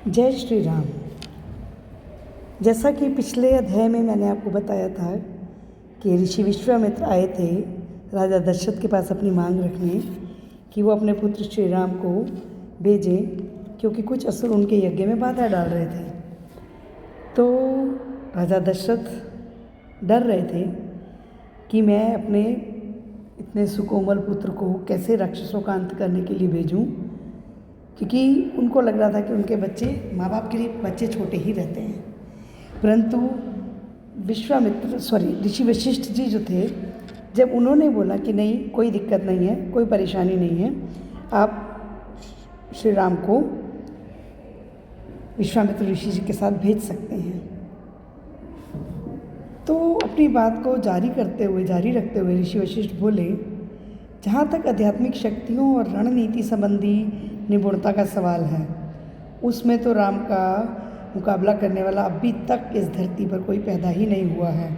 जय श्री राम। जैसा कि पिछले अध्याय में मैंने आपको बताया था कि ऋषि विश्वामित्र आए थे राजा दशरथ के पास अपनी मांग रखने कि वो अपने पुत्र श्री राम को भेजें, क्योंकि कुछ असुर उनके यज्ञ में बाधा डाल रहे थे। तो राजा दशरथ डर रहे थे कि मैं अपने इतने सुकोमल पुत्र को कैसे राक्षसों का अंत करने के लिए भेजूं, क्योंकि उनको लग रहा था कि उनके बच्चे, माँ बाप के लिए बच्चे छोटे ही रहते हैं। परंतु ऋषि वशिष्ठ जी जो थे, जब उन्होंने बोला कि नहीं, कोई दिक्कत नहीं है, कोई परेशानी नहीं है, आप श्री राम को विश्वामित्र ऋषि जी के साथ भेज सकते हैं। तो अपनी बात को जारी रखते हुए ऋषि वशिष्ठ बोले, जहाँ तक आध्यात्मिक शक्तियों और रणनीति संबंधी निपुणता का सवाल है, उसमें तो राम का मुकाबला करने वाला अभी तक इस धरती पर कोई पैदा ही नहीं हुआ है।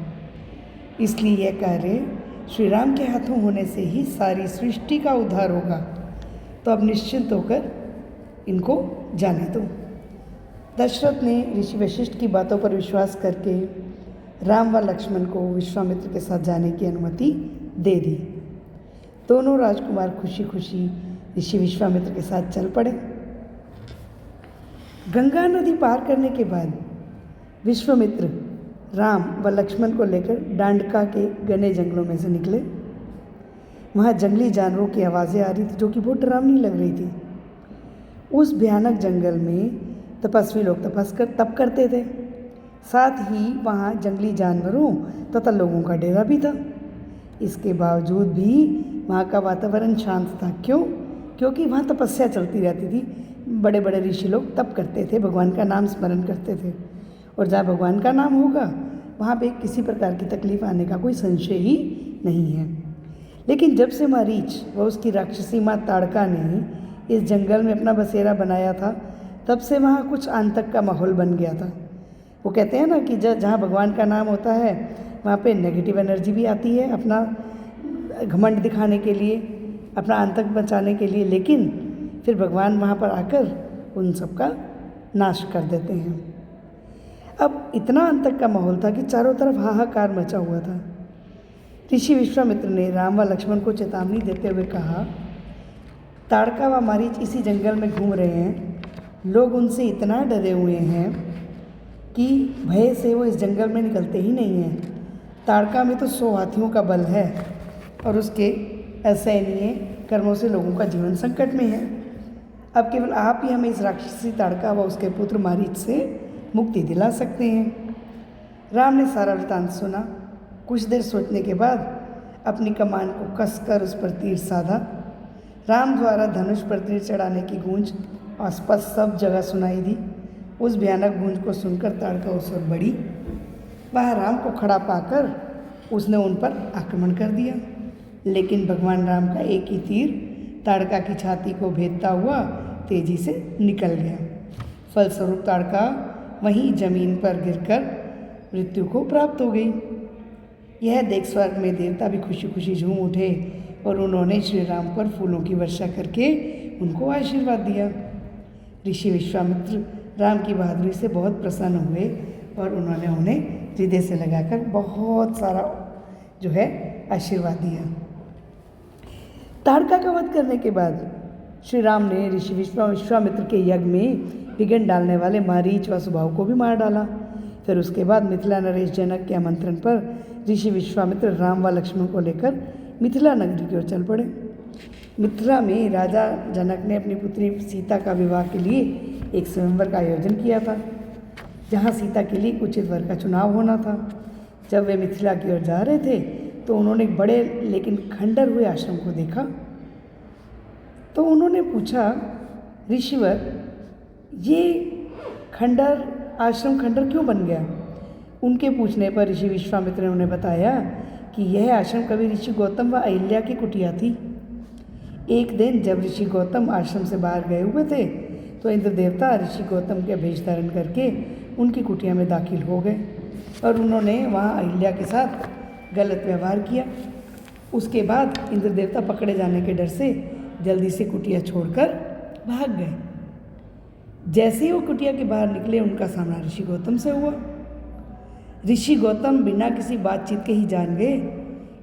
इसलिए यह कार्य श्री राम के हाथों होने से ही सारी सृष्टि का उद्धार होगा। तो अब निश्चिंत होकर इनको जाने दो। दशरथ ने ऋषि वशिष्ठ की बातों पर विश्वास करके राम व लक्ष्मण को विश्वामित्र के साथ जाने की अनुमति दे दी। दोनों राजकुमार खुशी खुशी ऋषि विश्वामित्र के साथ चल पड़े। गंगा नदी पार करने के बाद विश्वामित्र राम व लक्ष्मण को लेकर डांडका के घने जंगलों में से निकले। वहाँ जंगली जानवरों की आवाज़ें आ रही थी, जो कि बहुत डरावनी लग रही थी। उस भयानक जंगल में तपस्वी लोग तप करते थे। साथ ही वहाँ जंगली जानवरों तथा लोगों का डेरा भी था। इसके बावजूद भी वहाँ का वातावरण शांत था। क्योंकि वहाँ तपस्या चलती रहती थी। बड़े बड़े ऋषि लोग तप करते थे, भगवान का नाम स्मरण करते थे, और जहाँ भगवान का नाम होगा वहाँ पे किसी प्रकार की तकलीफ आने का कोई संशय ही नहीं है। लेकिन जब से मरीच व उसकी राक्षसी माँ ताड़का ने इस जंगल में अपना बसेरा बनाया था, तब से वहाँ कुछ आतंक का माहौल बन गया था। वो कहते हैं ना कि जहाँ भगवान का नाम होता है वहाँ पे नेगेटिव एनर्जी भी आती है, अपना घमंड दिखाने के लिए, अपना आतंक बचाने के लिए, लेकिन फिर भगवान वहाँ पर आकर उन सब का नाश कर देते हैं। अब इतना आतंक का माहौल था कि चारों तरफ हाहाकार मचा हुआ था। ऋषि विश्वामित्र ने राम व लक्ष्मण को चेतावनी देते हुए कहा, ताड़का व मारीच इसी जंगल में घूम रहे हैं। लोग उनसे इतना डरे हुए हैं कि भय से वो इस जंगल में निकलते ही नहीं हैं। ताड़का में तो 100 हाथियों का बल है और उसके असहनीय कर्मों से लोगों का जीवन संकट में है। अब केवल आप ही हमें इस राक्षसी ताड़का व उसके पुत्र मारीच से मुक्ति दिला सकते हैं। राम ने सारा वृतांत सुना। कुछ देर सोचने के बाद अपनी कमान को कसकर उस पर तीर साधा। राम द्वारा धनुष पर तीर चढ़ाने की गूंज आसपास सब जगह सुनाई दी। उस भयानक गूंज को सुनकर ताड़का उस ओर बढ़ी। वह राम को खड़ा पाकर उसने उन पर आक्रमण कर दिया, लेकिन भगवान राम का एक ही तीर ताड़का की छाती को भेदता हुआ तेजी से निकल गया। फलस्वरूप ताड़का वहीं जमीन पर गिरकर मृत्यु को प्राप्त हो गई। यह देख स्वर्ग में देवता भी खुशी खुशी झूम उठे और उन्होंने श्री राम पर फूलों की वर्षा करके उनको आशीर्वाद दिया। ऋषि विश्वामित्र राम की बहादुरी से बहुत प्रसन्न हुए और उन्होंने उन्हें हृदय से लगाकर बहुत सारा आशीर्वाद दिया। ताड़का का वध करने के बाद श्री राम ने ऋषि विश्वामित्र के यज्ञ में विघ्न डालने वाले मारीच व सुबाहु को भी मार डाला। फिर उसके बाद मिथिला नरेश जनक के आमंत्रण पर ऋषि विश्वामित्र राम व लक्ष्मण को लेकर मिथिला नगरी की ओर चल पड़े। मिथिला में राजा जनक ने अपनी पुत्री सीता का विवाह के लिए एक स्वयंवर का आयोजन किया था, जहाँ सीता के लिए उचित वर का चुनाव होना था। जब वे मिथिला की ओर जा रहे थे तो उन्होंने एक बड़े लेकिन खंडर हुए आश्रम को देखा। तो उन्होंने पूछा, ऋषिवर, ये आश्रम खंडर क्यों बन गया? उनके पूछने पर ऋषि विश्वामित्र ने उन्हें बताया कि यह आश्रम कभी ऋषि गौतम व अहिल्या की कुटिया थी। एक दिन जब ऋषि गौतम आश्रम से बाहर गए हुए थे तो इंद्र देवता ऋषि गौतम के भेष धारण करके उनकी कुटिया में दाखिल हो गए और उन्होंने वहाँ अहिल्या के साथ गलत व्यवहार किया। उसके बाद इंद्र देवता पकड़े जाने के डर से जल्दी से कुटिया छोड़कर भाग गए। जैसे ही वो कुटिया के बाहर निकले उनका सामना ऋषि गौतम से हुआ। ऋषि गौतम बिना किसी बातचीत के ही जान गए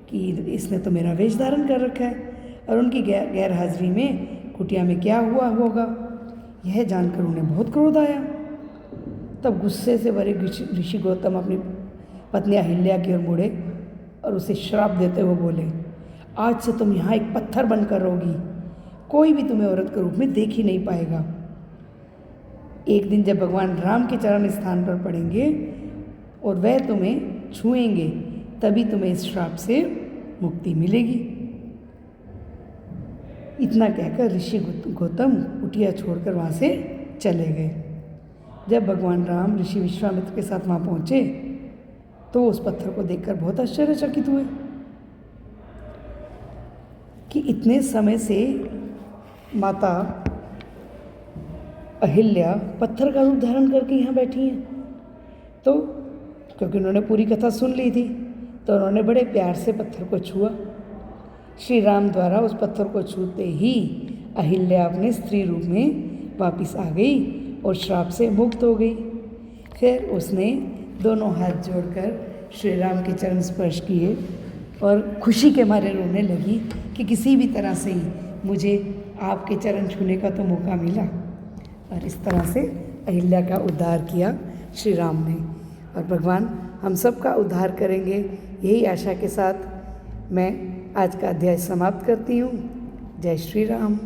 कि इसने तो मेरा वेश धारण कर रखा है और उनकी गैर हाजिरी में कुटिया में क्या हुआ होगा, यह जानकर उन्हें बहुत क्रोध आया। तब गुस्से से भरे ऋषि गौतम अपनी पत्नी अहिल्या की ओर मुड़े और उसे श्राप देते हुए बोले, आज से तुम यहाँ एक पत्थर बनकर रहोगी, कोई भी तुम्हें औरत के रूप में देख ही नहीं पाएगा। एक दिन जब भगवान राम के चरण स्थान पर पड़ेंगे और वह तुम्हें छुएंगे तभी तुम्हें इस श्राप से मुक्ति मिलेगी। इतना कहकर ऋषि गौतम कुटिया छोड़कर वहाँ से चले गए। जब भगवान राम ऋषि विश्वामित्र के साथ वहाँ पहुँचे तो उस पत्थर को देखकर बहुत आश्चर्यचकित हुए कि इतने समय से माता अहिल्या पत्थर का रूप धारण करके यहाँ बैठी हैं। तो क्योंकि उन्होंने पूरी कथा सुन ली थी तो उन्होंने बड़े प्यार से पत्थर को छुआ। श्री राम द्वारा उस पत्थर को छूते ही अहिल्या अपने स्त्री रूप में वापस आ गई और श्राप से मुक्त हो गई। फिर उसने दोनों हाथ जोड़कर श्री राम के चरण स्पर्श किए और खुशी के मारे रोने लगी कि किसी भी तरह से ही मुझे आपके चरण छूने का तो मौका मिला। और इस तरह से अहिल्या का उद्धार किया श्री राम ने और भगवान हम सब का उद्धार करेंगे, यही आशा के साथ मैं आज का अध्याय समाप्त करती हूँ। जय श्री राम।